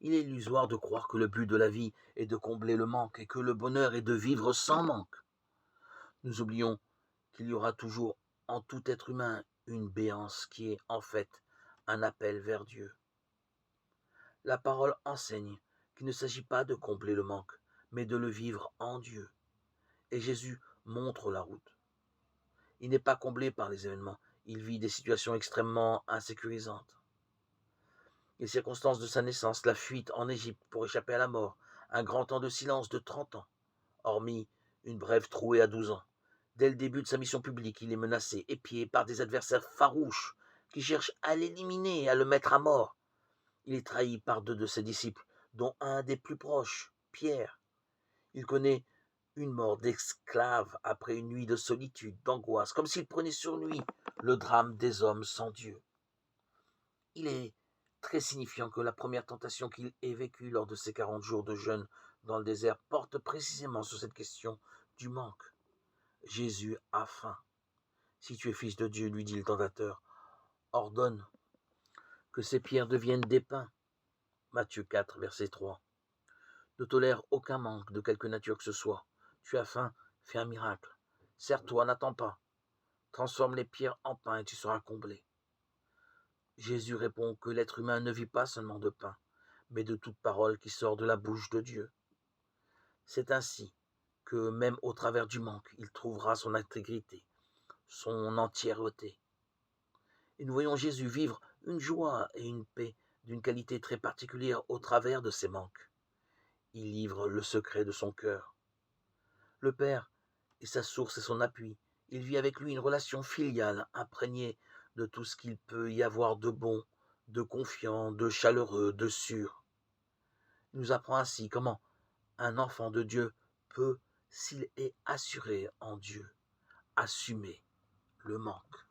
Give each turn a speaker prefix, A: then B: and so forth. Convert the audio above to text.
A: Il est illusoire de croire que le but de la vie est de combler le manque et que le bonheur est de vivre sans manque. Nous oublions qu'il y aura toujours en tout être humain une béance qui est en fait un appel vers Dieu. La parole enseigne qu'il ne s'agit pas de combler le manque, mais de le vivre en Dieu. Et Jésus montre la route. Il n'est pas comblé par les événements, il vit des situations extrêmement insécurisantes. Les circonstances de sa naissance, la fuite en Égypte pour échapper à la mort, un grand temps de silence de 30 ans, hormis une brève trouée à 12 ans. Dès le début de sa mission publique, il est menacé, épié par des adversaires farouches qui cherchent à l'éliminer et à le mettre à mort. Il est trahi par 2 de ses disciples, dont un des plus proches, Pierre. Il connaît une mort d'esclave après une nuit de solitude, d'angoisse, comme s'il prenait sur lui le drame des hommes sans Dieu. Il est très signifiant que la première tentation qu'il ait vécue lors de ses 40 jours de jeûne dans le désert porte précisément sur cette question du manque. Jésus a faim. Si tu es fils de Dieu, lui dit le tentateur, ordonne que ces pierres deviennent des pains. Matthieu 4, verset 3. Ne tolère aucun manque de quelque nature que ce soit. Tu as faim, fais un miracle. Serre-toi, n'attends pas. Transforme les pierres en pain et tu seras comblé. Jésus répond que l'être humain ne vit pas seulement de pain, mais de toute parole qui sort de la bouche de Dieu. C'est ainsi que même au travers du manque, il trouvera son intégrité, son entièreté. Et nous voyons Jésus vivre une joie et une paix d'une qualité très particulière au travers de ses manques. Il livre le secret de son cœur. Le Père est sa source et son appui. Il vit avec lui une relation filiale imprégnée de tout ce qu'il peut y avoir de bon, de confiant, de chaleureux, de sûr. Il nous apprend ainsi comment un enfant de Dieu peut, s'il est assuré en Dieu, assumer le manque.